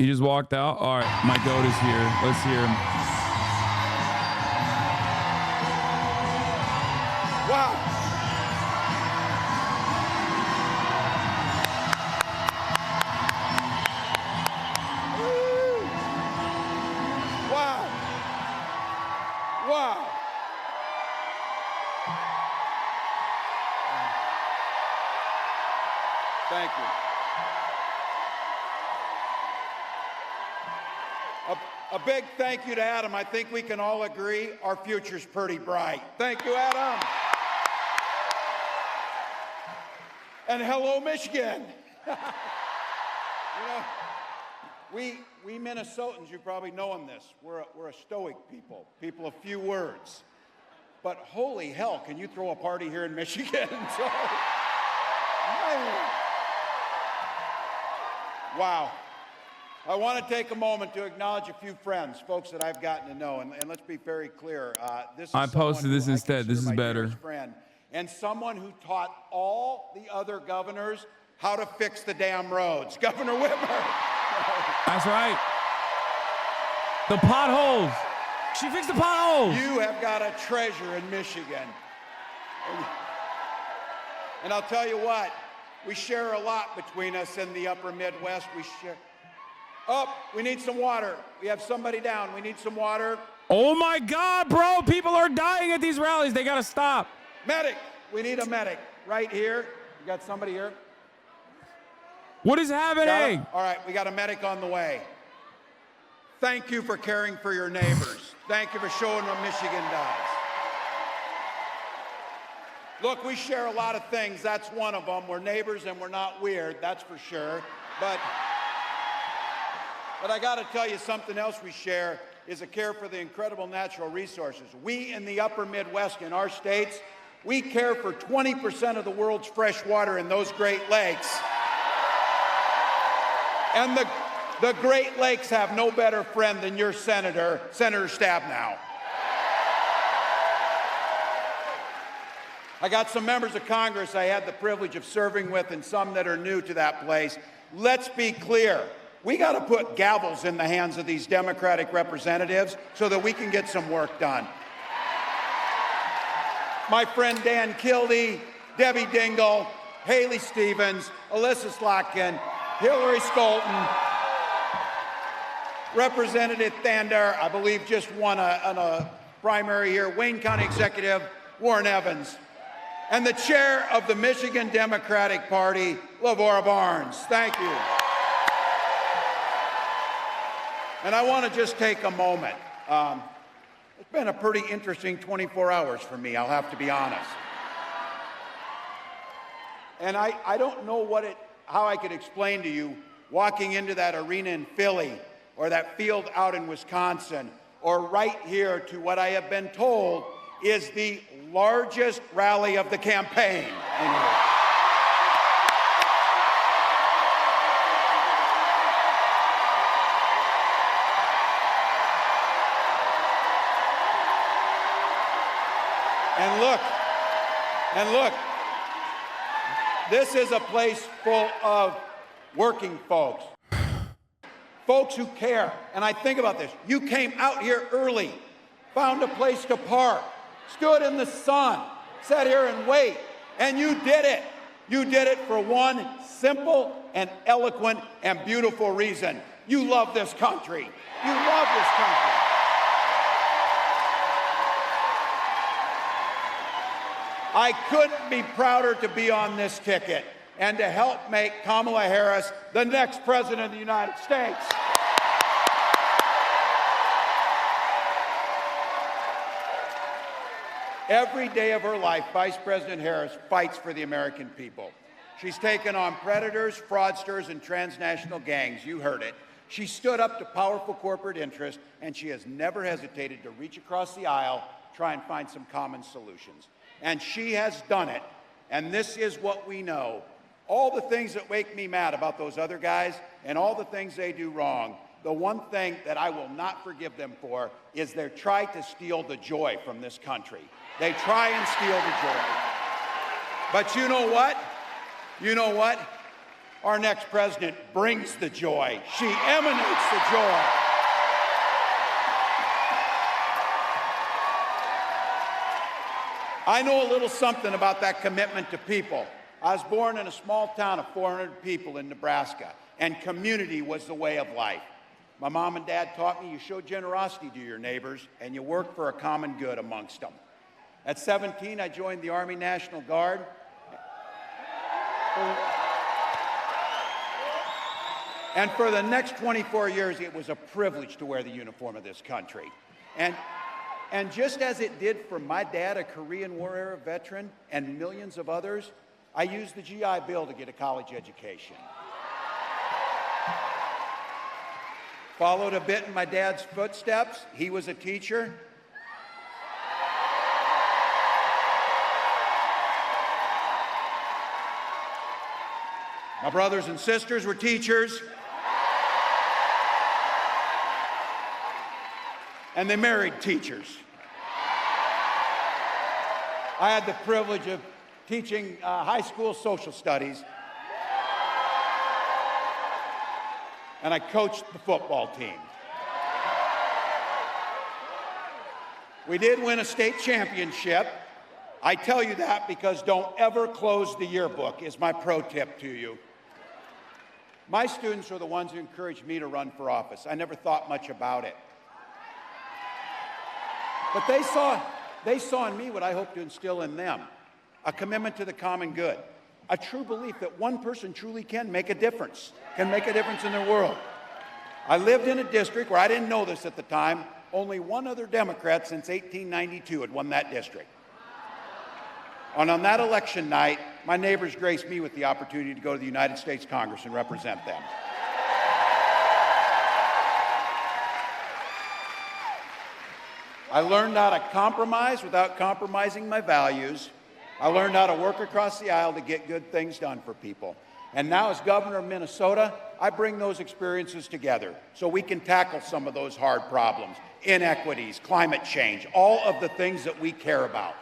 He just walked out. All right, my goat is here. Let's hear him. Wow. Woo. Wow. Wow. Thank you. A big thank you to Adam. I think we can all agree our future's pretty bright. Thank you, Adam. And hello, Michigan. You know, we Minnesotans, you probably know in this, we're a stoic people of few words. But holy hell, can you throw a party here in Michigan? So, wow. I want to take a moment to acknowledge a few friends, folks that I've gotten to know, and let's be very clear. This is I posted this instead. This is better. Friend, and someone who taught all the other governors how to fix the damn roads. Governor Whitmer. That's right. The potholes. She fixed the potholes. You have got a treasure in Michigan. And I'll tell you what, we share a lot between us in the upper Midwest. We share. Oh, we need some water. We have somebody down. We need some water. Oh my God, bro. People are dying at these rallies. They got to stop. Medic. We need a medic right here. You got somebody here? What is happening? All right, we got a medic on the way. Thank you for caring for your neighbors. Thank you for showing what Michigan does. Look, we share a lot of things. That's one of them. We're neighbors and we're not weird, that's for sure. But I got to tell you something else we share is a care for the incredible natural resources. We in the upper Midwest, in our states, we care for 20% of the world's fresh water in those Great Lakes. And the Great Lakes have no better friend than your Senator Stabenow. I got some members of Congress I had the privilege of serving with and some that are new to that place. Let's be clear. We got to put gavels in the hands of these Democratic representatives so that we can get some work done. My friend Dan Kildee, Debbie Dingell, Haley Stevens, Alyssa Slotkin, Hillary Scholten, Representative Thander, I believe just won a primary here, Wayne County Executive Warren Evans, and the chair of the Michigan Democratic Party, LaVora Barnes. Thank you. And I want to just take a moment. It's been a pretty interesting 24 hours for me, I'll have to be honest. And I don't know how I could explain to you walking into that arena in Philly or that field out in Wisconsin or right here to what I have been told is the largest rally of the campaign. And look, this is a place full of working folks, folks who care. And I think about this. You came out here early, found a place to park, stood in the sun, sat here and wait, and you did it. You did it for one simple and eloquent and beautiful reason. You love this country. You love this country. I couldn't be prouder to be on this ticket and to help make Kamala Harris the next president of the United States. Every day of her life, Vice President Harris fights for the American people. She's taken on predators, fraudsters, and transnational gangs. You heard it. She stood up to powerful corporate interests, and she has never hesitated to reach across the aisle, try and find some common solutions. And she has done it, and this is what we know. All the things that make me mad about those other guys and all the things they do wrong, the one thing that I will not forgive them for is they try to steal the joy from this country. They try and steal the joy. But you know what? You know what? Our next president brings the joy. She emanates the joy. I know a little something about that commitment to people. I was born in a small town of 400 people in Nebraska, and community was the way of life. My mom and dad taught me you show generosity to your neighbors and you work for a common good amongst them. At 17, I joined the Army National Guard. And for the next 24 years, it was a privilege to wear the uniform of this country. And just as it did for my dad, a Korean War era veteran, and millions of others, I used the GI Bill to get a college education. Followed a bit in my dad's footsteps. He was a teacher. My brothers and sisters were teachers. And they married teachers. I had the privilege of teaching high school social studies. And I coached the football team. We did win a state championship. I tell you that because don't ever close the yearbook is my pro tip to you. My students are the ones who encouraged me to run for office. I never thought much about it. But they saw in me what I hope to instill in them, a commitment to the common good, a true belief that one person truly can make a difference in their world. I lived in a district where I didn't know this at the time, only one other Democrat since 1892 had won that district. And on that election night, my neighbors graced me with the opportunity to go to the United States Congress and represent them. I learned how to compromise without compromising my values. I learned how to work across the aisle to get good things done for people. And now as governor of Minnesota, I bring those experiences together so we can tackle some of those hard problems, inequities, climate change, all of the things that we care about.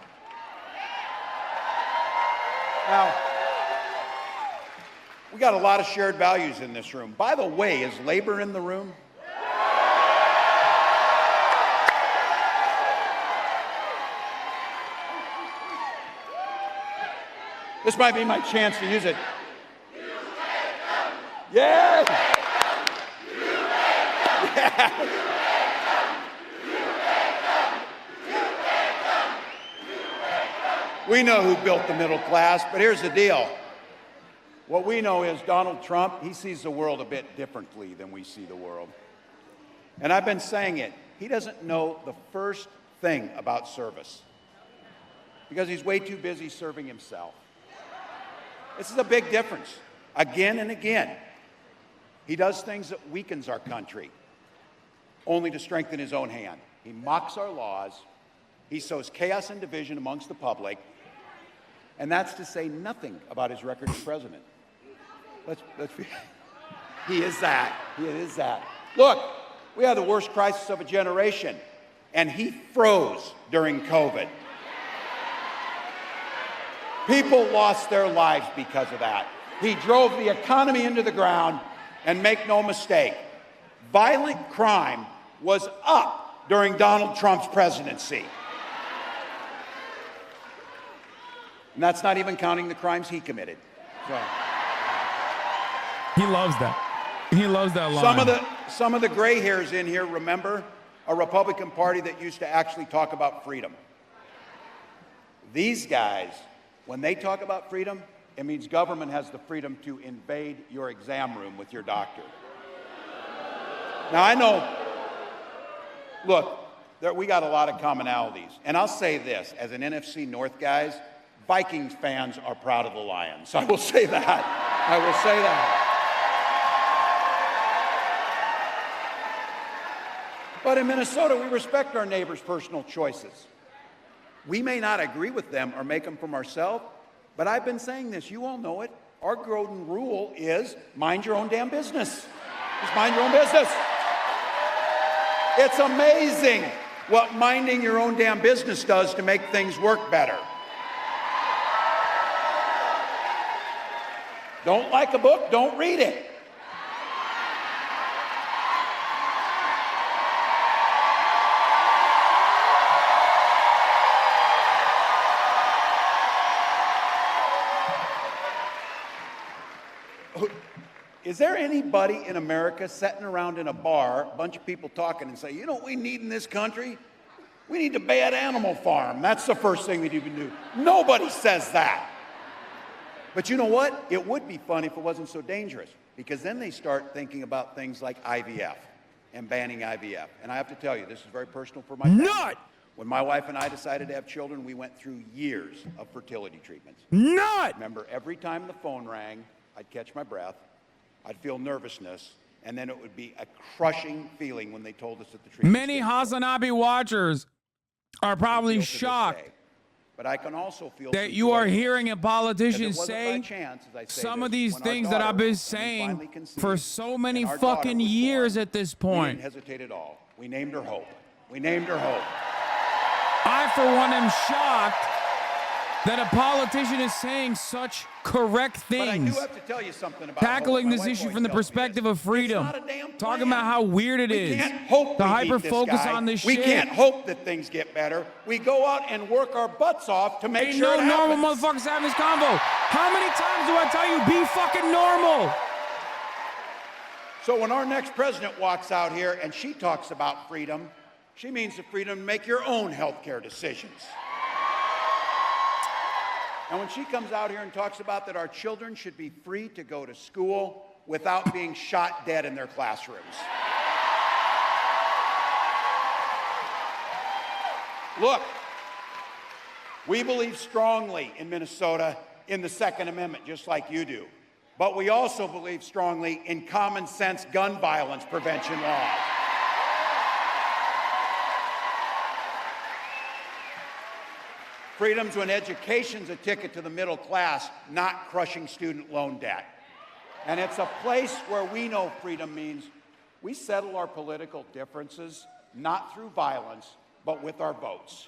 Now, we got a lot of shared values in this room. By the way, is labor in the room? This might be my chance to use it. Yeah. We know who built the middle class, but here's the deal. What we know is Donald Trump, he sees the world a bit differently than we see the world. And I've been saying it, he doesn't know the first thing about service because he's way too busy serving himself. This is a big difference. Again and again, he does things that weakens our country, only to strengthen his own hand. He mocks our laws. He sows chaos and division amongst the public. And that's to say nothing about his record as president. He is that. He is that. Look, we had the worst crisis of a generation, and he froze during COVID. People lost their lives because of that. He drove the economy into the ground, and make no mistake, violent crime was up during Donald Trump's presidency. And that's not even counting the crimes he committed. So, he loves that. He loves that line. Some of the gray hairs in here remember a Republican Party that used to actually talk about freedom. These guys, when they talk about freedom, it means government has the freedom to invade your exam room with your doctor. Now, I know, look, we got a lot of commonalities. And I'll say this, as an NFC North guys, Vikings fans are proud of the Lions. I will say that. I will say that. But in Minnesota, we respect our neighbors' personal choices. We may not agree with them or make them from ourselves, but I've been saying this, you all know it. Our golden rule is mind your own damn business. Just mind your own business. It's amazing what minding your own damn business does to make things work better. Don't like a book, don't read it. Is there anybody in America sitting around in a bar, a bunch of people talking and say, you know what we need in this country? We need a bad animal farm. That's the first thing we even do. Nobody says that. But you know what? It would be fun if it wasn't so dangerous, because then they start thinking about things like IVF and banning IVF. And I have to tell you, this is very personal for my family. Nut! When my wife and I decided to have children, we went through years of fertility treatments. Nut! Remember, every time the phone rang, I'd catch my breath. I'd feel nervousness, and then it would be a crushing feeling when they told us that the treatment. Many HasanAbi watchers are probably shocked but I can also feel that you are hearing a politician say some of these things that I've been saying for so many fucking years at this point. We didn't hesitate at all. We named her Hope. We named her Hope. I, for one, am shocked that a politician is saying such correct things. But I do have to tell you something about tackling this issue from the perspective of freedom. Talking about how weird it is to hyper-focus on this shit. We can't hope that things get better. We go out and work our butts off to make sure it happens. Ain't no normal motherfuckers having this convo. How many times do I tell you, be fucking normal? So when our next president walks out here and she talks about freedom, she means the freedom to make your own healthcare decisions. And when she comes out here and talks about that our children should be free to go to school without being shot dead in their classrooms. Look, we believe strongly in Minnesota in the Second Amendment, just like you do. But we also believe strongly in common sense gun violence prevention laws. Freedom's when education's a ticket to the middle class, not crushing student loan debt. And it's a place where we know freedom means we settle our political differences, not through violence, but with our votes.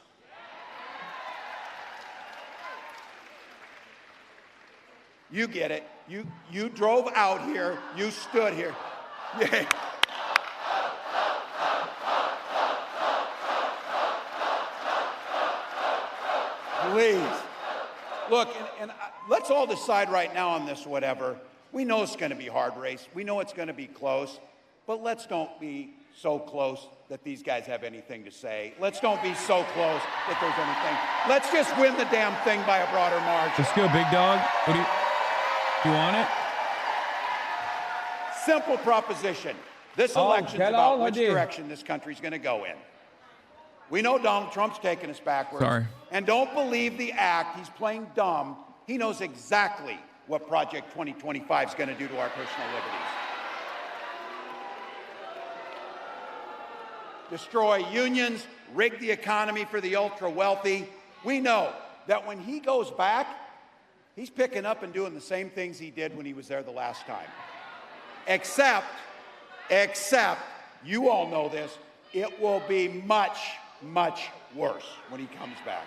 You get it. You drove out here, you stood here. Yeah. Please. Look, and let's all decide right now on this, whatever. We know it's going to be a hard race. We know it's going to be close. But let's don't be so close that these guys have anything to say. Let's don't be so close that there's anything. Let's just win the damn thing by a broader margin. Let's go, big dog. What do you want it? Simple proposition. This election's about which direction this country's going to go in. We know Donald Trump's taking us backwards. Sorry. And don't believe the act. He's playing dumb. He knows exactly what Project 2025 is going to do to our personal liberties. Destroy unions, rig the economy for the ultra-wealthy. We know that when he goes back, he's picking up and doing the same things he did when he was there the last time. Except, you all know this, it will be much worse when he comes back.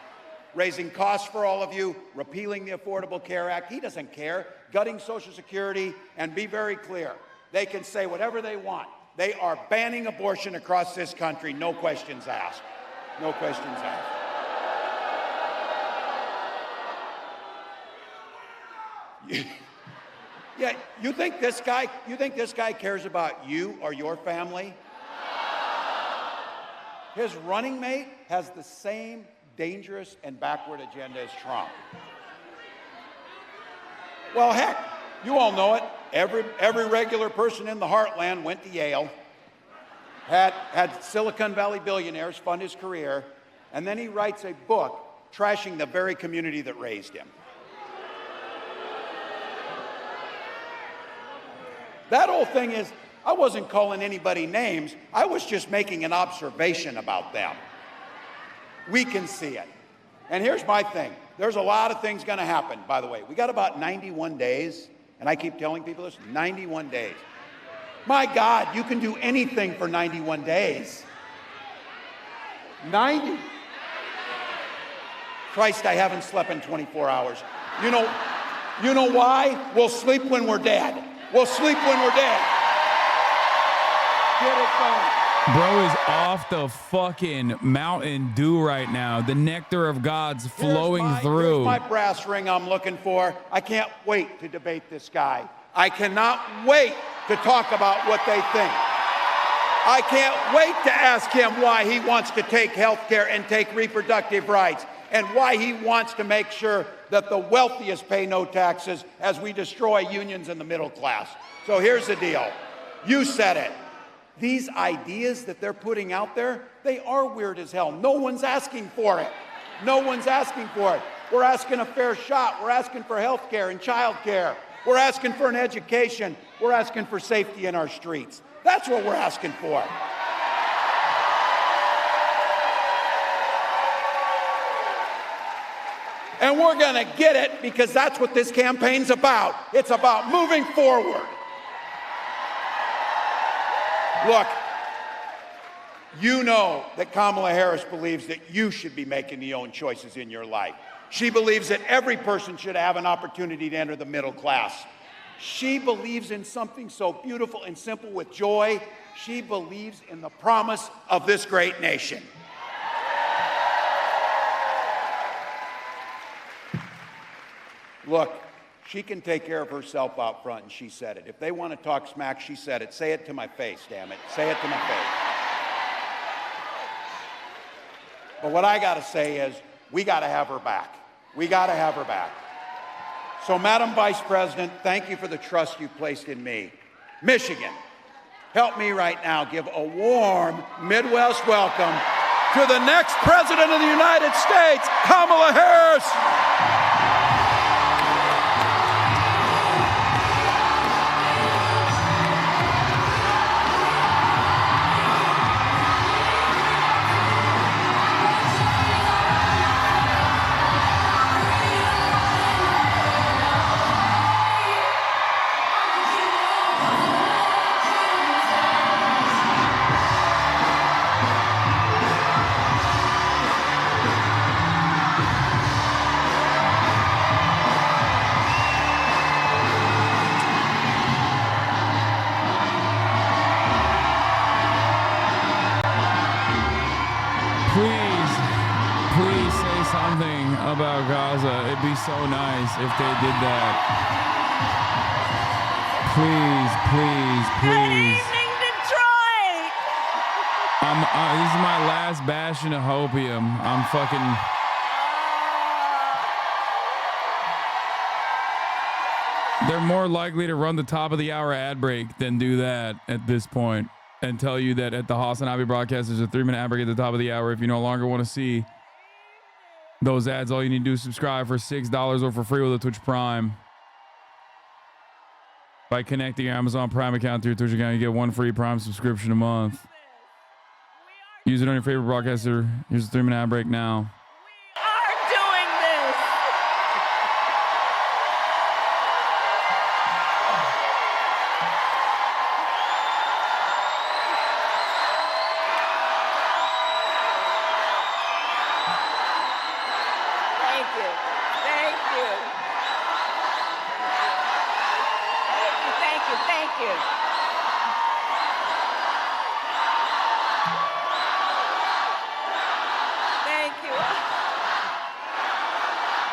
Raising costs for all of you, repealing the Affordable Care Act. He doesn't care. Gutting Social Security, and be very clear. They can say whatever they want. They are banning abortion across this country, no questions asked. No questions asked. Yeah, you think this guy cares about you or your family? His running mate has the same dangerous and backward agenda as Trump. Well, heck, you all know it. Every regular person in the heartland went to Yale, had Silicon Valley billionaires fund his career, and then he writes a book trashing the very community that raised him. That whole thing is, I wasn't calling anybody names. I was just making an observation about them. We can see it. And here's my thing. There's a lot of things going to happen, by the way. We got about 91 days, and I keep telling people this, 91 days. My God, you can do anything for 91 days. 90. Christ, I haven't slept in 24 hours. You know, You know why? We'll sleep when we're dead. We'll sleep when we're dead. Get it going. Bro is off the fucking Mountain Dew right now. The nectar of God's flowing through. Here's my brass ring I'm looking for. I can't wait to debate this guy. I cannot wait to talk about what they think. I can't wait to ask him why he wants to take health care and take reproductive rights, and why he wants to make sure that the wealthiest pay no taxes as we destroy unions in the middle class. So here's the deal. You said it. These ideas that they're putting out there, they are weird as hell. No one's asking for it. No one's asking for it. We're asking a fair shot. We're asking for health care and child care. We're asking for an education. We're asking for safety in our streets. That's what we're asking for. And we're going to get it because that's what this campaign's about. It's about moving forward. Look, you know that Kamala Harris believes that you should be making your own choices in your life. She believes that every person should have an opportunity to enter the middle class. She believes in something so beautiful and simple with joy. She believes in the promise of this great nation. Look, she can take care of herself out front, and she said it. If they want to talk smack, she said it. Say it to my face, damn it. Say it to my face. But what I got to say is, we got to have her back. We got to have her back. So, Madam Vice President, thank you for the trust you placed in me. Michigan, help me right now give a warm Midwest welcome to the next President of the United States, Kamala Harris. Please say something about Gaza. It'd be so nice if they did that. Please, please, please. Good evening, Detroit. This is my last bastion of hopium. I'm fucking. They're more likely to run the top of the hour ad break than do that at this point and tell you that at the HasanAbi broadcast there's a 3-minute ad break at the top of the hour. If you no longer want to see those ads, all you need to do is subscribe for $6 or for free with a Twitch Prime. By connecting your Amazon Prime account to your Twitch account, you get 1 free Prime subscription a month. Use it on your favorite broadcaster. Here's a 3-minute ad break now. We are doing this. Thank you. Thank you. Thank you. Thank you. Thank you.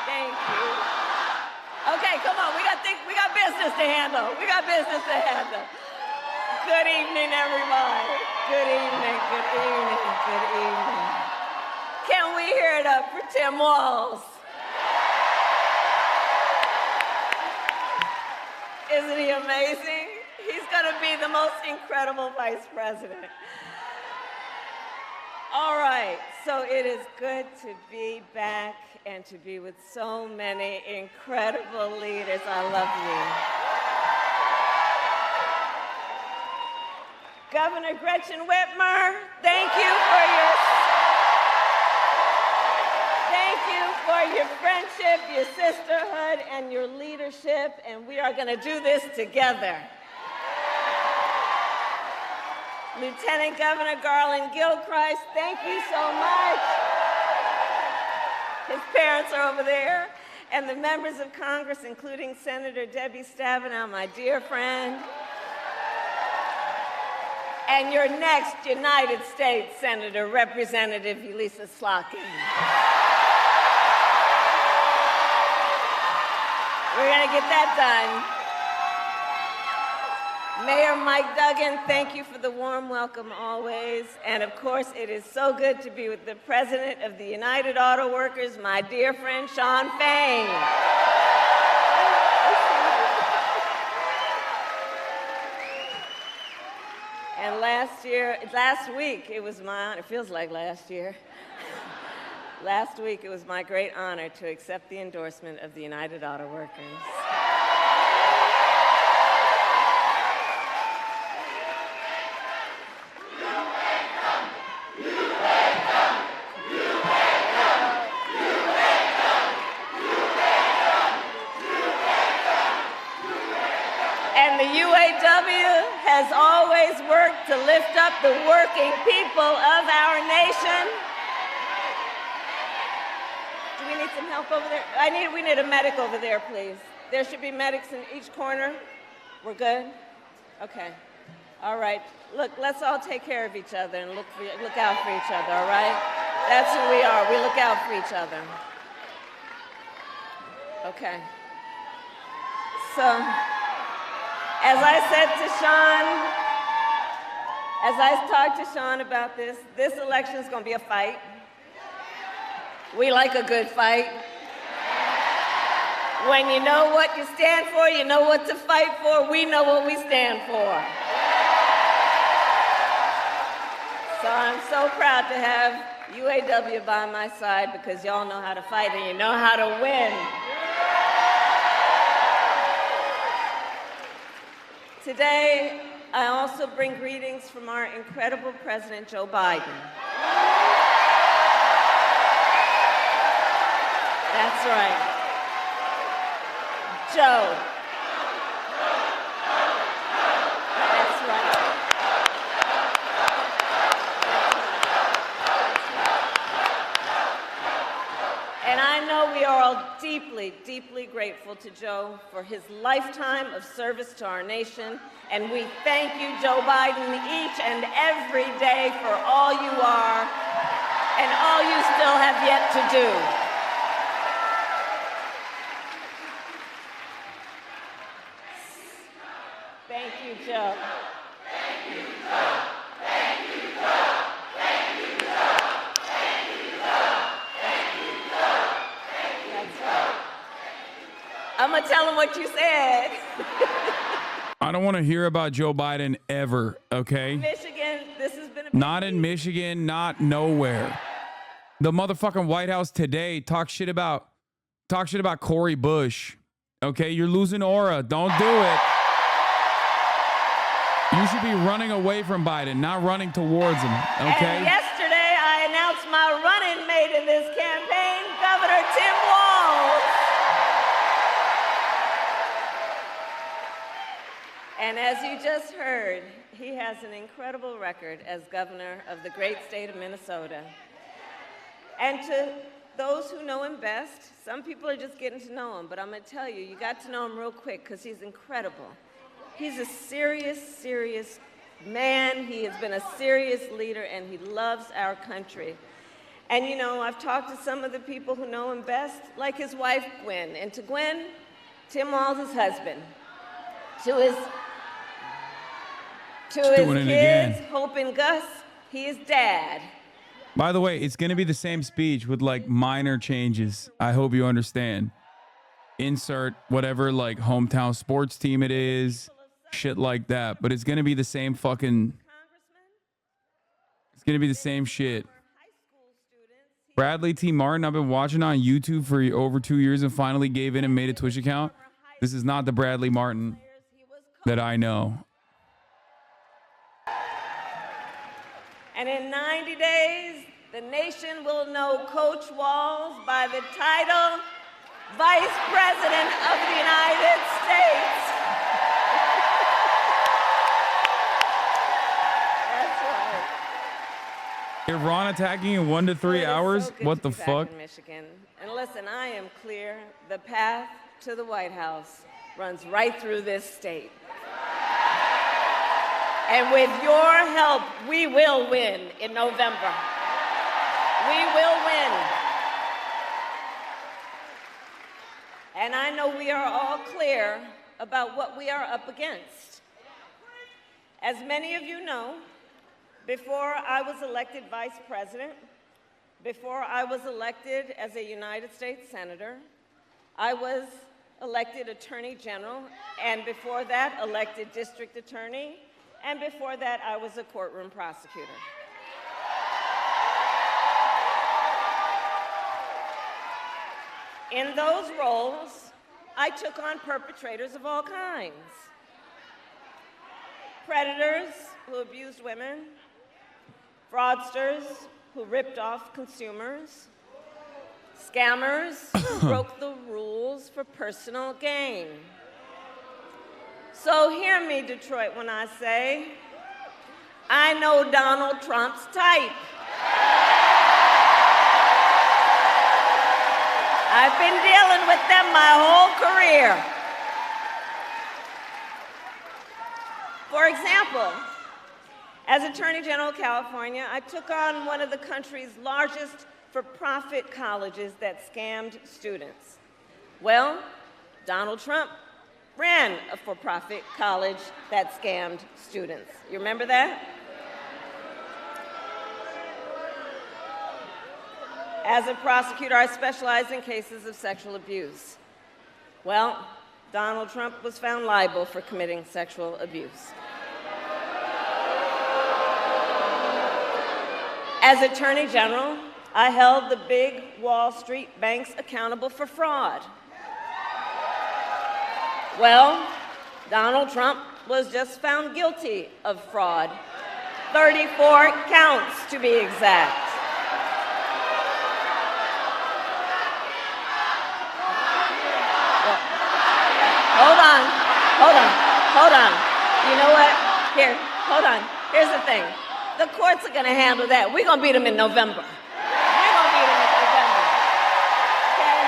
Thank you. Okay, come on. We got business to handle. We got business to handle. Good evening, everybody. Good evening. Good evening. Good evening. Can we hear it up for Tim Walz? Isn't he amazing? He's going to be the most incredible vice president. All right, so it is good to be back and to be with so many incredible leaders. I love you. Governor Gretchen Whitmer, thank you for your friendship, your sisterhood, and your leadership, and we are going to do this together. Lieutenant Governor Garland Gilchrist, thank you so much. His parents are over there. and the members of Congress, including Senator Debbie Stabenow, my dear friend, and your next United States Senator, Representative Elisa Slotkin. We're going to get that done. Mayor Mike Duggan, thank you for the warm welcome always. And of course, it is so good to be with the President of the United Auto Workers, my dear friend, Shawn Fain. And last week, it was my honor, it feels like last year. Last week, it was my great honor to accept the endorsement of the United Auto Workers. And the UAW has always worked to lift up the working people of our nation. Do we need some help over there? We need a medic over there, please. There should be medics in each corner. We're good? Okay. All right. Look, let's all take care of each other and look out for each other, all right? That's who we are. We look out for each other. Okay. So, as I said to Shawn, as I talked to Shawn about this election is going to be a fight. We like a good fight. When you know what you stand for, you know what to fight for. We know what we stand for. So I'm so proud to have UAW by my side because y'all know how to fight and you know how to win. Today, I also bring greetings from our incredible President, Joe Biden. That's right. Joe. That's right. And I know we are all deeply, deeply grateful to Joe for his lifetime of service to our nation. And we thank you, Joe Biden, each and every day for all you are and all you still have yet to do. Thank you, Joe. Thank you, Joe. Thank you, Joe. Thank you, Joe. Thank you, Joe. Thank you, Joe. That's right. I'm going to tell him what you said. I don't want to hear about Joe Biden ever, okay? Michigan, this has been a not in Michigan, not nowhere. The motherfucking White House today talk shit about Cori Bush. Okay, you're losing aura. Don't do it. You should be running away from Biden, not running towards him. Okay? And yesterday I announced my running mate in this campaign, Governor Tim Walz. And as you just heard, he has an incredible record as governor of the great state of Minnesota. And to those who know him best, some people are just getting to know him, but I'm going to tell you, you got to know him real quick because he's incredible. He's a serious, serious man. He has been a serious leader, and he loves our country. And, you know, I've talked to some of the people who know him best, like his wife, Gwen. And to Gwen, Tim Walz, his husband. To his kids, Hope and Gus, he is dad. By the way, it's going to be the same speech with like minor changes. I hope you understand. Insert whatever like hometown sports team it is, shit like that. But it's going to be the same fucking, it's going to be the same shit. Bradley T. Martin, I've been watching on YouTube for over 2 years and finally gave in and made a Twitch account. This is not the Bradley Martin that I know. And in 90 days, the nation will know Coach Walz by the title Vice President of the United States. That's right. Iran attacking in 1 to 3 hours? So good What to the be back fuck? in Michigan. And listen, I am clear. The path to the White House runs right through this state. And with your help, we will win in November. We will win. And I know we are all clear about what we are up against. As many of you know, before I was elected vice president, before I was elected as a United States senator, I was elected attorney general, and before that, elected district attorney, and before that, I was a courtroom prosecutor. In those roles, I took on perpetrators of all kinds. Predators who abused women, fraudsters who ripped off consumers, scammers who broke the rules for personal gain. So hear me, Detroit, when I say, I know Donald Trump's type. I've been dealing with them my whole career. For example, as Attorney General of California, I took on one of the country's largest for-profit colleges that scammed students. Well, Donald Trump ran a for-profit college that scammed students. You remember that? As a prosecutor, I specialize in cases of sexual abuse. Well, Donald Trump was found liable for committing sexual abuse. As Attorney General, I held the big Wall Street banks accountable for fraud. Well, Donald Trump was just found guilty of fraud. 34 counts, to be exact. Hold on. You know what? Here, hold on. Here's the thing. The courts are gonna handle that. We're gonna beat them in November. We're gonna beat them in November. Okay?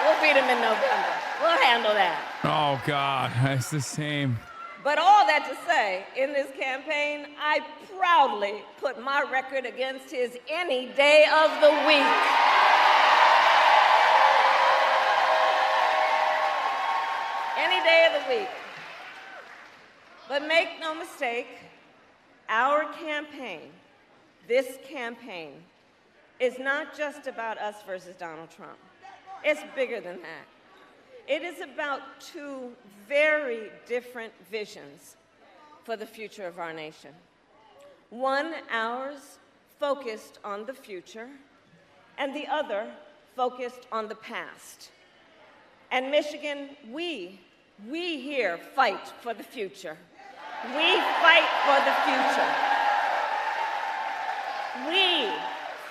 We'll beat them in November. We'll handle that. Oh, God. It's the same. But all that to say, in this campaign, I proudly put my record against his any day of the week. Any day of the week. But make no mistake, our campaign, this campaign, is not just about us versus Donald Trump. It's bigger than that. It is about two very different visions for the future of our nation. One, ours, focused on the future, and the other, focused on the past. And Michigan, we here fight for the future. We fight for the future. We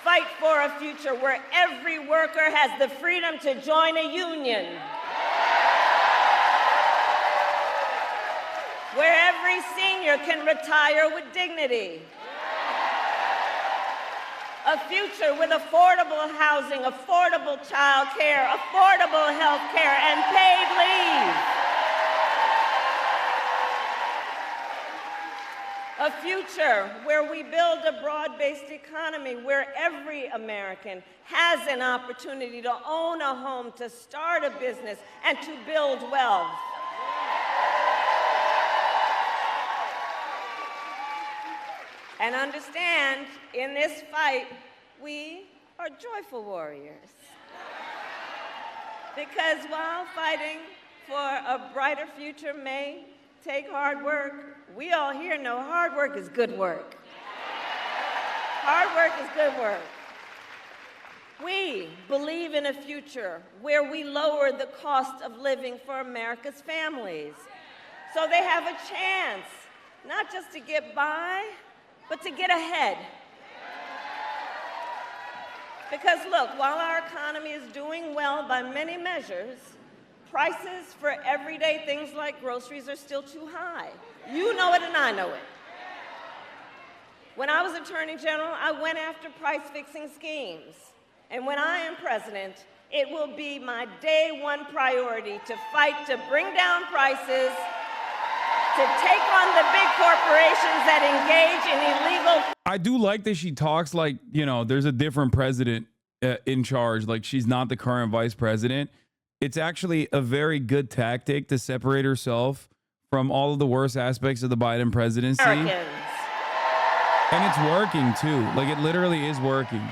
fight for a future where every worker has the freedom to join a union. Where every senior can retire with dignity. A future with affordable housing, affordable child care, affordable health care, and paid leave. A future where we build a broad-based economy where every American has an opportunity to own a home, to start a business, and to build wealth. And understand, in this fight, we are joyful warriors. Because while fighting for a brighter future may take hard work, we all here know hard work is good work. Hard work is good work. We believe in a future where we lower the cost of living for America's families, so they have a chance, not just to get by, but to get ahead. Because look, while our economy is doing well by many measures, prices for everyday things like groceries are still too high. You know it and I know it. When I was Attorney General, I went after price-fixing schemes. And when I am president, it will be my day one priority to fight to bring down prices, to take on the big corporations that engage in illegal. I do like that she talks like, you know, there's a different president in charge. Like she's not the current vice president. It's actually a very good tactic to separate herself from all of the worst aspects of the Biden presidency. Americans. And it's working too. Like it literally is working.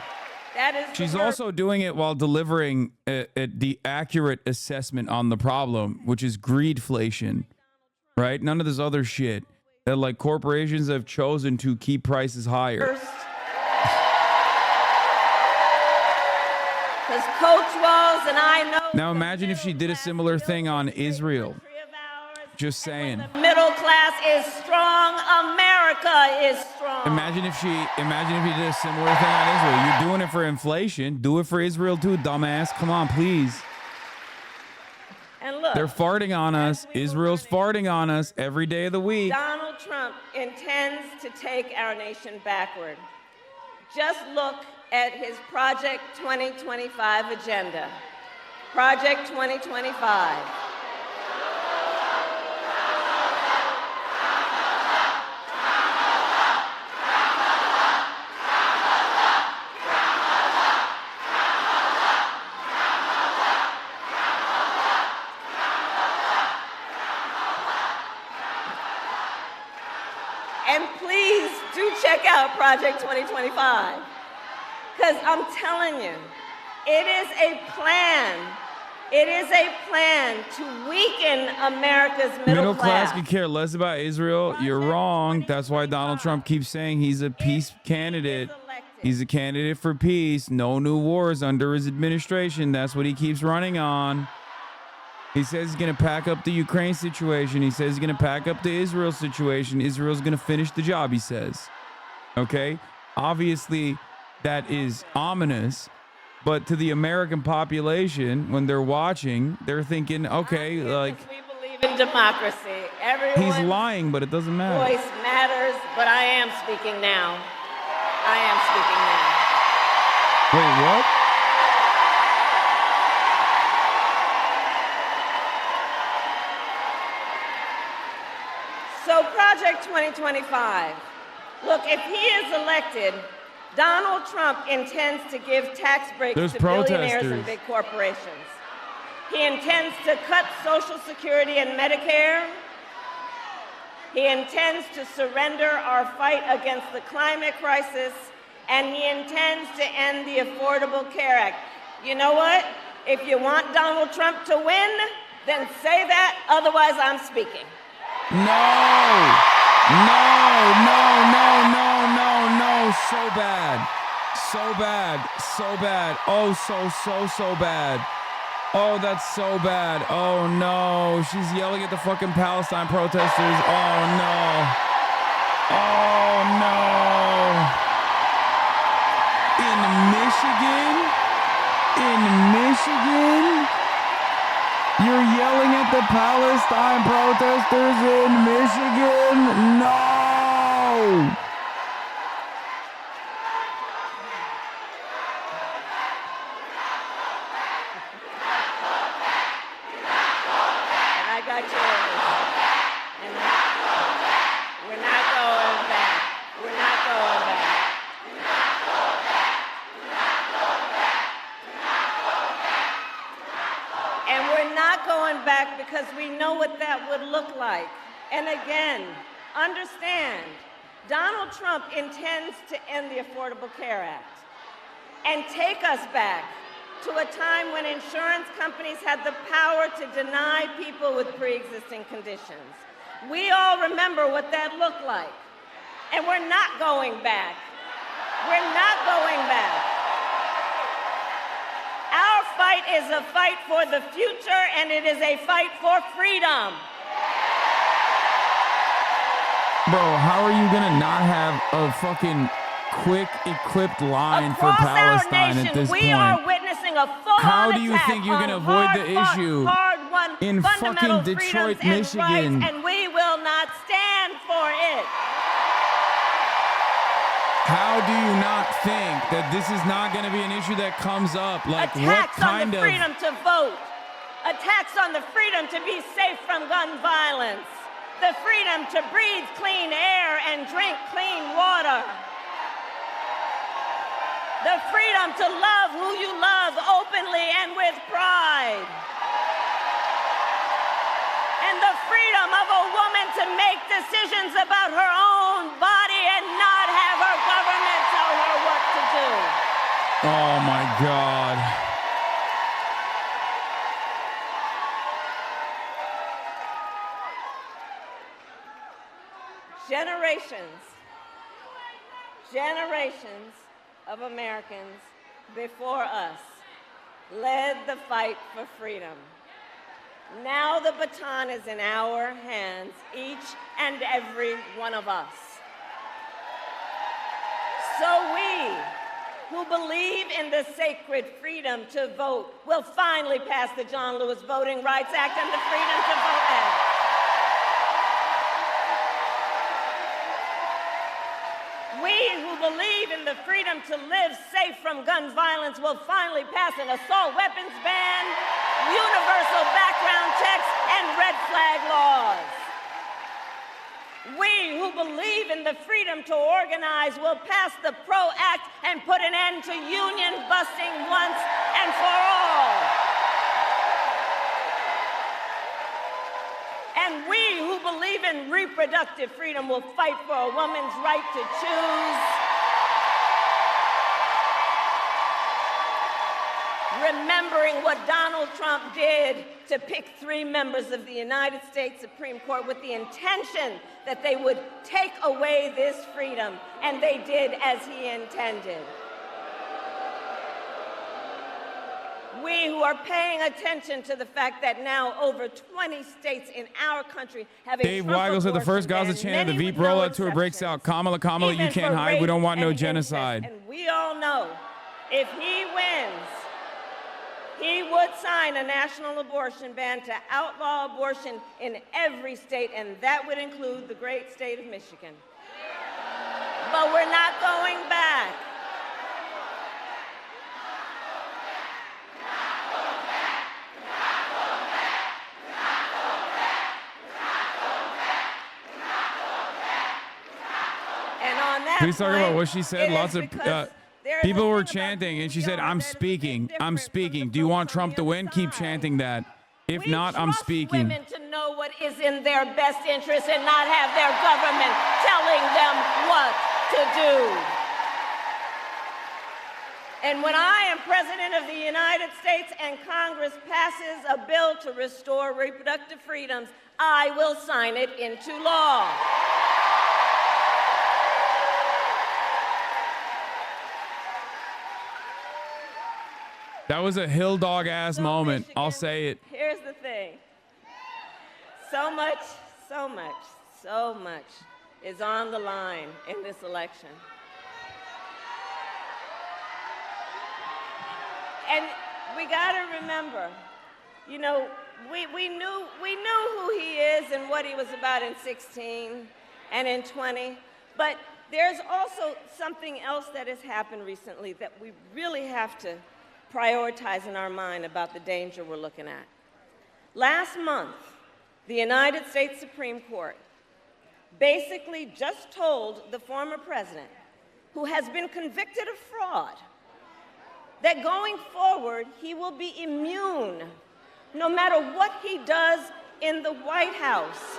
That is. She's also doing it while delivering the accurate assessment on the problem, which is greedflation, right? None of this other shit that like corporations have chosen to keep prices higher. Because Coach Walz and I know. Now imagine if she did a similar thing on Israel. Just saying. The middle class is strong. America is strong. Imagine if she did a similar thing on Israel. You're doing it for inflation. Do it for Israel too, dumbass. Come on, please. And look, they're farting on us. Israel's farting on us every day of the week. Donald Trump intends to take our nation backward. Just look at his Project 2025 agenda. Project 2025. And please do check out Project 2025. Because I'm telling you, it is a plan. It is a plan to weaken America's middle class. Could care less about Israel. You're wrong. That's why Donald Trump keeps saying he's a peace candidate. He's a candidate for peace. No new wars under his administration. That's what he keeps running on. He says he's going to pack up the Ukraine situation. He says he's going to pack up the Israel situation. Israel's going to finish the job, he says. Okay? Obviously, that is ominous. But to the American population, when they're watching, they're thinking, okay, like... We believe in democracy. He's lying, but it doesn't matter. Voice matters, but I am speaking now. I am speaking now. Wait, what? So Project 2025. Look, if he is elected, Donald Trump intends to give tax breaks to billionaires and big corporations. He intends to cut Social Security and Medicare. He intends to surrender our fight against the climate crisis, and he intends to end the Affordable Care Act. You know what? If you want Donald Trump to win, then say that, otherwise I'm speaking. No! So bad. So bad. So bad. Oh, so bad. Oh, that's so bad. Oh, no. She's yelling at the fucking Palestine protesters. Oh, no. Oh, no. In Michigan? You're yelling at the Palestine protesters in Michigan? No! Because we know what that would look like. And again, understand, Donald Trump intends to end the Affordable Care Act and take us back to a time when insurance companies had the power to deny people with pre-existing conditions. We all remember what that looked like. And we're not going back. We're not going back. Our fight is a fight for the future, and it is a fight for freedom. Bro, how are you gonna not have a fucking quick equipped line for Palestine at this point? We are witnessing a full-on How do you think you're gonna avoid the issue in fucking Detroit, Michigan? And we will not stand for it. How do you not think that this is not going to be an issue that comes up? Like, attacks what kind on the freedom to vote, attacks on the freedom to be safe from gun violence, the freedom to breathe clean air and drink clean water, the freedom to love who you love openly and with pride, and the freedom of a woman to make decisions about her own body and not have her government tell her what to do. Oh my God. Generations of Americans before us led the fight for freedom. Now the baton is in our hands, each and every one of us. So we, who believe in the sacred freedom to vote, will finally pass the John Lewis Voting Rights Act and the Freedom to Vote Act. We who believe in the freedom to live safe from gun violence will finally pass an assault weapons ban, universal background checks, and red flag laws. We who believe in the freedom to organize will pass the PRO Act and put an end to union busting once and for all. And we who believe in reproductive freedom will fight for a woman's right to choose. Remembering what Donald Trump did to pick 3 members of the United States Supreme Court with the intention that they would take away this freedom, and they did as he intended. We who are paying attention to the fact that now over 20 states in our country have a Dave Trump Weigel said the first abortion Gaza ban, chant, the many Veep with no rollout tour breaks out. Kamala, exceptions, you even can't for hide. We rape don't want no and genocide. incest. And we all know if he wins, he would sign a national abortion ban to outlaw abortion in every state, and that would include the great state of Michigan. But we're not going back. And on that Please talk about point, what she said. it Lots is of because there is people a were thing about chanting, and she who said, we are I'm that is speaking. different I'm from speaking. the Do you want folks Trump on to the win? other Keep side. chanting that. If We not, I'm trust speaking. women to know what is in their best interest and not have their government telling them what to do. And when I am President of the United States and Congress passes a bill to restore reproductive freedoms, I will sign it into law. That was a hill dog ass So moment. Michigan, I'll say it. Here's the thing. So much is on the line in this election. And we got to remember, you know, we knew who he is and what he was about in 16 and in 20, but there's also something else that has happened recently that we really have to prioritize in our mind about the danger we're looking at. Last month, the United States Supreme Court basically just told the former president, who has been convicted of fraud, that going forward, he will be immune no matter what he does in the White House.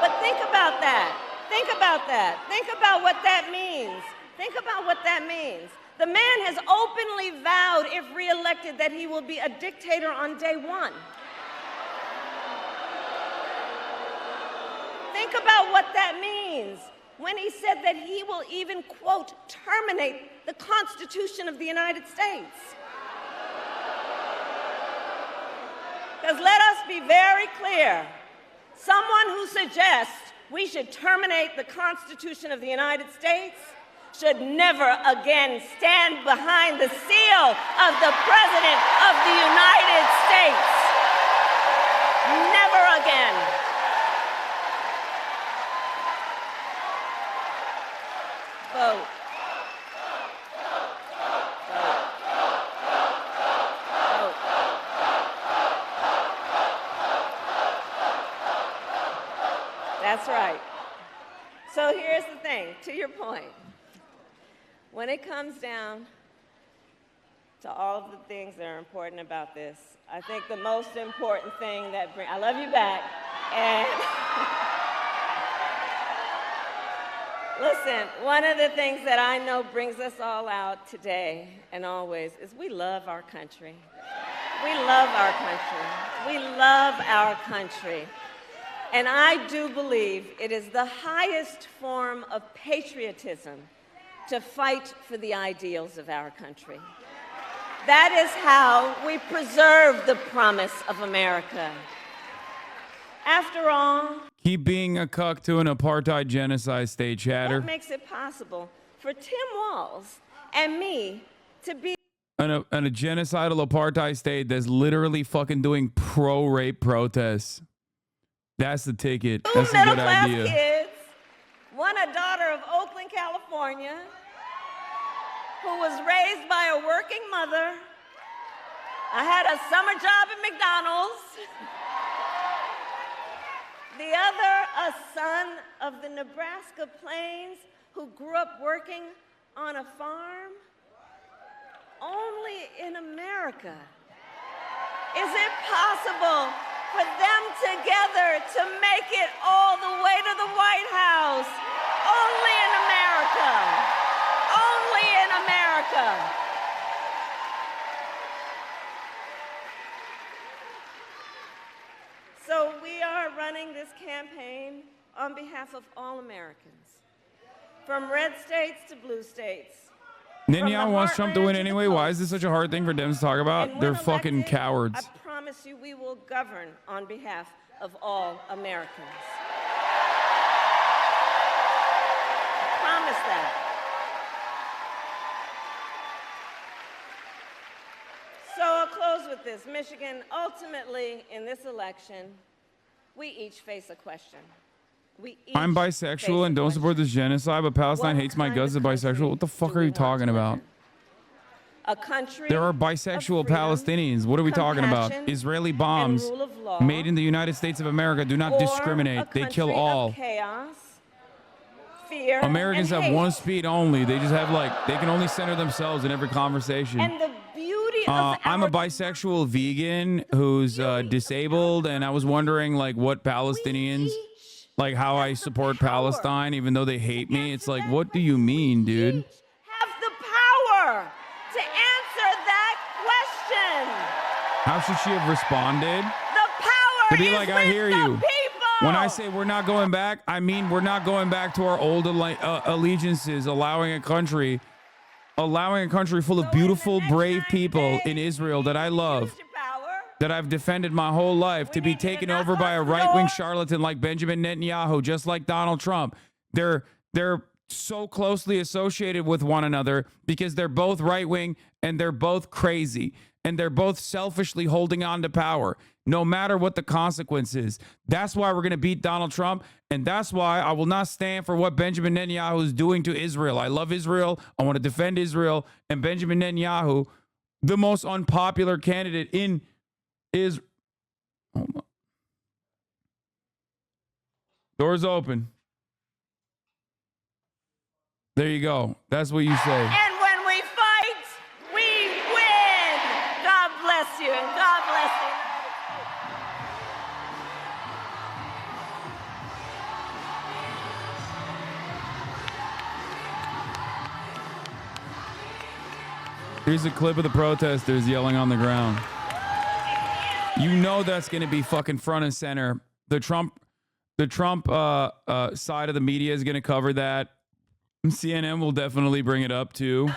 But think about that. Think about that. Think about what that means. Think about what that means. The man has openly vowed, if reelected, that he will be a dictator on day one. Think about what that means when he said that he will even, quote, terminate the Constitution of the United States. Because let us be very clear, someone who suggests we should terminate the Constitution of the United States should never again stand behind the seal of the President of the United States. Never again. Vote. Vote. That's right. So here's the thing, to your point. When it comes down to all of the things that are important about this, I think the most important thing that I love you back, and listen, one of the things that I know brings us all out today and always is we love our country. We love our country. We love our country. And I do believe it is the highest form of patriotism to fight for the ideals of our country. That is how we preserve the promise of America. After all, keep being a cuck to an apartheid genocide state, chatter. what makes it possible for Tim Walz and me to be And a genocidal apartheid state that's literally fucking doing pro-rape protests. That's the ticket. That's a good middle-class idea. kids, one a daughter of Oakland, California, who was raised by a working mother. I had a summer job at McDonald's. The other, a son of the Nebraska plains who grew up working on a farm. Only in America is it possible for them together to make it all the way to the White House. Only in America. Only in America. So we are running this campaign on behalf of all Americans, from red states to blue states. Netanyahu wants Trump to win anyway. Why is this such a hard thing for Dems to talk about? And They're when fucking elected, cowards. I promise you we will govern on behalf of all Americans. I promise that. So I'll close with this. Michigan, ultimately, in this election, we each face a question. I'm bisexual and don't support this genocide, but Palestine hates my guts as bisexual. What the fuck are you talking about? A country There are bisexual of freedom, Palestinians. What are we talking about? compassion, Israeli and bombs rule of law, made in the United States of America do not or discriminate. a They kill country all. of chaos, fear, Americans and have hate. one speed only. They just have they can only center themselves in every conversation. And the beauty of I'm a our bisexual vegan who's disabled, and I was wondering what Palestinians, how I support Palestine, even though they hate me. It's like, what do you mean, dude? have the power to answer that question. How should she have responded? The power To be is like, with I hear the you. people. When I say we're not going back, I mean we're not going back to our old allegiances, allowing a country full of beautiful, brave people in Israel that I love, Use your power. that I've defended my whole life, to be taken over by a right-wing charlatan like Benjamin Netanyahu, just like Donald Trump. They're so closely associated with one another because they're both right-wing and they're both crazy and they're both selfishly holding on to power, no matter what the consequence is. That's why we're going to beat Donald Trump, and that's why I will not stand for what Benjamin Netanyahu is doing to Israel. I love Israel. I want to defend Israel, and Benjamin Netanyahu, the most unpopular candidate in Israel. Hold on. Doors open. There you go. That's what you say. And when we fight, we win. God bless you, and God bless you. Here's a clip of the protesters yelling on the ground. You know that's going to be fucking front and center. The Trump side of the media is going to cover that. CNN will definitely bring it up too.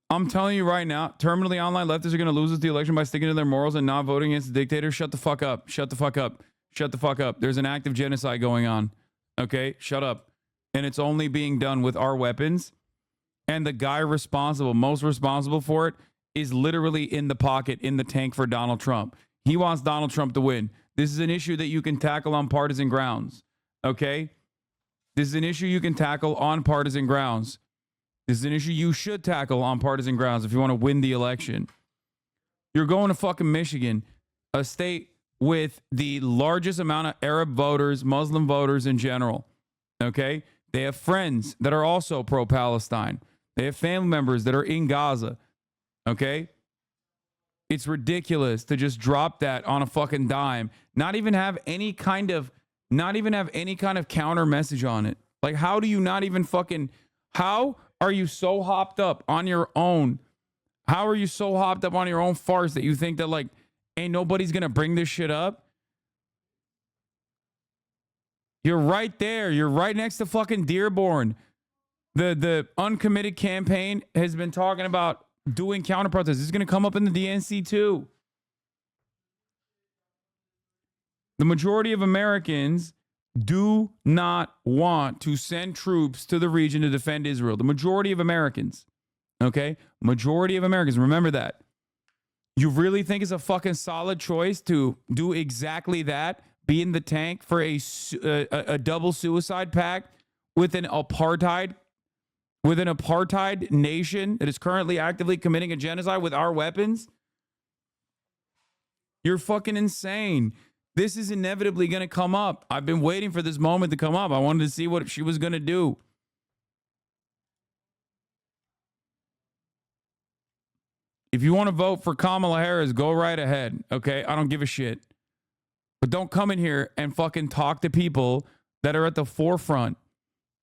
I'm telling you right now, terminally online leftists are going to lose the election by sticking to their morals and not voting against the dictator. Shut the fuck up. Shut the fuck up. Shut the fuck up. There's an active genocide going on. Okay? Shut up. And it's only being done with our weapons. And the guy responsible, most responsible for it, is literally in the pocket, in the tank for Donald Trump. He wants Donald Trump to win. This is an issue that you can tackle on partisan grounds, okay? This is an issue you can tackle on partisan grounds. This is an issue you should tackle on partisan grounds if you want to win the election. You're going to fucking Michigan, a state with the largest amount of Arab voters, Muslim voters in general, okay? They have friends that are also pro-Palestine. They have family members that are in Gaza, okay? It's ridiculous to just drop that on a fucking dime, not even have any kind of counter message on it. Like, how do you not even fucking, how are you so hopped up on your own? How are you so hopped up on your own farce that you think that, like, ain't nobody's going to bring this shit up? You're right there. You're right next to fucking Dearborn. The uncommitted campaign has been talking about doing counter protests. This is going to come up in the DNC too. The majority of Americans do not want to send troops to the region to defend Israel. The majority of Americans, okay? Majority of Americans, remember that. You really think it's a fucking solid choice to do exactly that? Be in the tank for a double suicide pact with an apartheid nation that is currently actively committing a genocide with our weapons? You're fucking insane. This is inevitably going to come up. I've been waiting for this moment to come up. I wanted to see what she was going to do. If you want to vote for Kamala Harris, go right ahead, okay? I don't give a shit. But don't come in here and fucking talk to people that are at the forefront,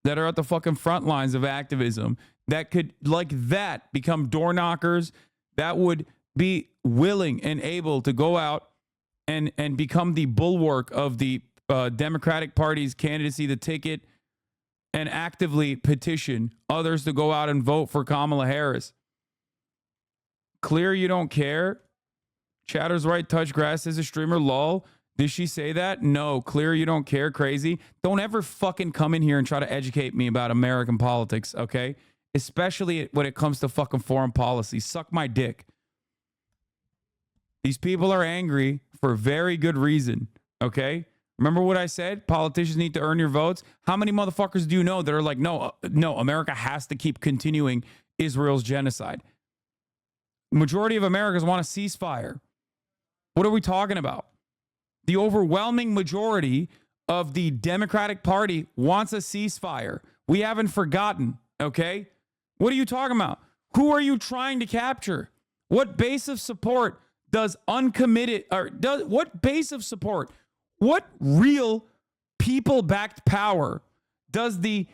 that are at the fucking front lines of activism, that could, like that, become door knockers, that would be willing and able to go out and become the bulwark of the Democratic Party's candidacy, the ticket, and actively petition others to go out and vote for Kamala Harris. Clear you don't care? Chatter's right, touch grass as a streamer, lol. Did she say that? No. Clear you don't care, crazy. Don't ever fucking come in here and try to educate me about American politics, okay? Especially when it comes to fucking foreign policy. Suck my dick. These people are angry for very good reason, okay? Remember what I said? Politicians need to earn your votes. How many motherfuckers do you know that are like, no, America has to keep continuing Israel's genocide? Majority of Americans want a ceasefire. What are we talking about? The overwhelming majority of the Democratic Party wants a ceasefire. We haven't forgotten, okay? What are you talking about? Who are you trying to capture? What base of support does uncommitted, or what base of support, what real people-backed power does the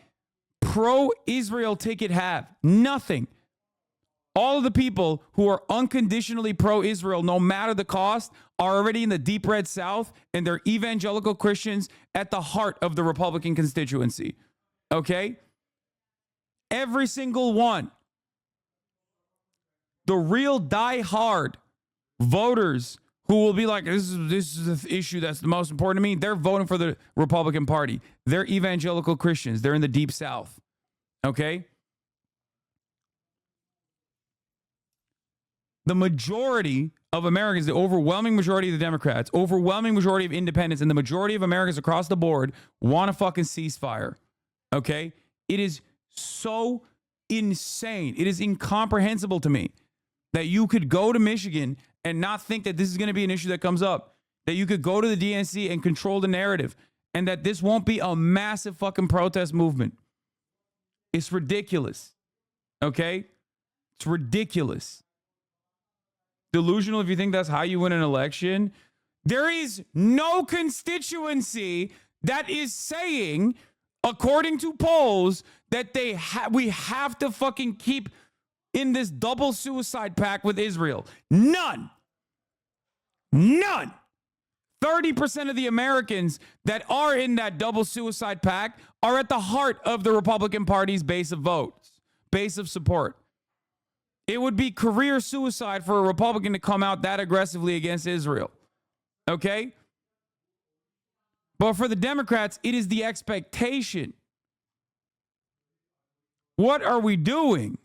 pro-Israel ticket have? Nothing. All of the people who are unconditionally pro-Israel, no matter the cost, are already in the deep red South, and they're evangelical Christians at the heart of the Republican constituency. Okay? Every single one. The real die-hard voters who will be like, this is the issue that's the most important to me, they're voting for the Republican Party. They're evangelical Christians. They're in the deep South. Okay? The majority of Americans, the overwhelming majority of the Democrats, overwhelming majority of independents, and the majority of Americans across the board want a fucking ceasefire. Okay? It is so insane. It is incomprehensible to me that you could go to Michigan and not think that this is going to be an issue that comes up, that you could go to the DNC and control the narrative, and that this won't be a massive fucking protest movement. It's ridiculous. Okay? It's ridiculous. Delusional if you think that's how you win an election. There is no constituency that is saying, according to polls, that we have to fucking keep in this double suicide pact with Israel. None. 30% of the Americans that are in that double suicide pact are at the heart of the Republican Party's base of votes, base of support. It would be career suicide for a Republican to come out that aggressively against Israel. Okay? But for the Democrats, it is the expectation. What are we doing?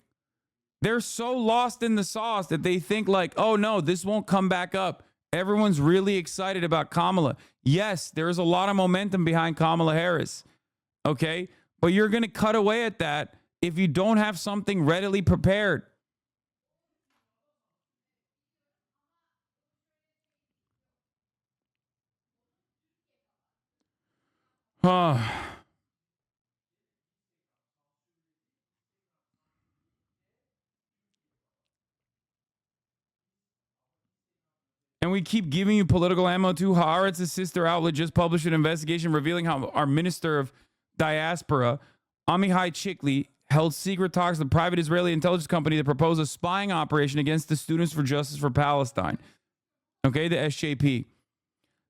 They're so lost in the sauce that they think like, oh no, this won't come back up. Everyone's really excited about Kamala. Yes, there's a lot of momentum behind Kamala Harris. Okay? But you're going to cut away at that if you don't have something readily prepared. And we keep giving you political ammo too. Haaretz's sister outlet just published an investigation revealing how our Minister of Diaspora, Amihai Chikli, held secret talks with a private Israeli intelligence company that proposed a spying operation against the Students for Justice for Palestine. Okay, the SJP.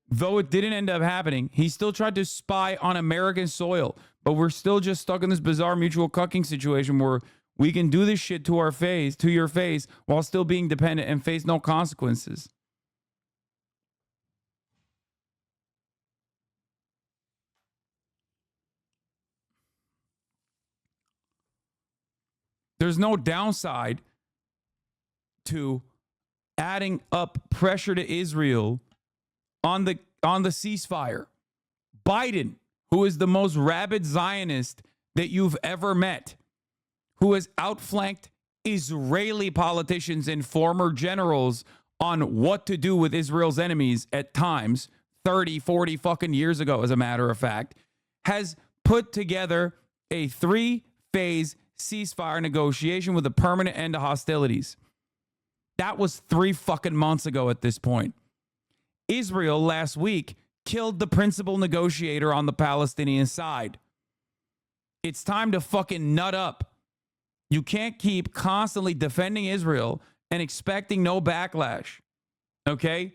Though it didn't end up happening, he still tried to spy on American soil. But we're still just stuck in this bizarre mutual cucking situation where we can do this shit to our face, to your face, while still being dependent and face no consequences. There's no downside to adding up pressure to Israel on the ceasefire. Biden, who is the most rabid Zionist that you've ever met, who has outflanked Israeli politicians and former generals on what to do with Israel's enemies at times, 30, 40 fucking years ago, as a matter of fact, has put together a 3-phase ceasefire negotiation with a permanent end to hostilities. That was 3 fucking months ago at this point. Israel last week killed the principal negotiator on the Palestinian side. It's time to fucking nut up. You can't keep constantly defending Israel and expecting no backlash. Okay?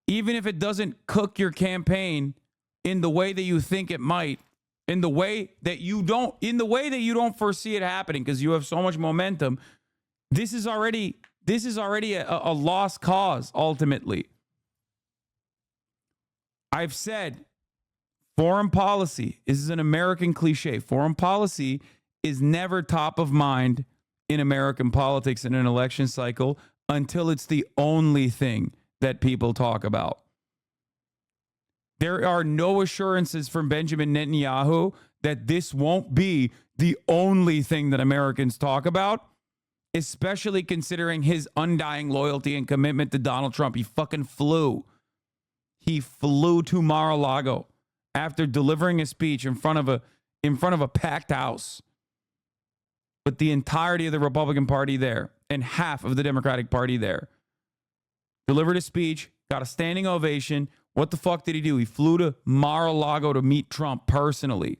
Even if it doesn't cook your campaign in the way that you think it might, in the way that you don't foresee it happening because you have so much momentum, this is already a lost cause ultimately. I've said foreign policy is an American cliche. Foreign policy is never top of mind in American politics in an election cycle until it's the only thing that people talk about. There are no assurances from Benjamin Netanyahu that this won't be the only thing that Americans talk about, especially considering his undying loyalty and commitment to Donald Trump. He fucking flew. He flew to Mar-a-Lago after delivering a speech in front of a packed house with the entirety of the Republican Party there and half of the Democratic Party there. Delivered a speech, got a standing ovation. What the fuck did he do? He flew to Mar-a-Lago to meet Trump personally.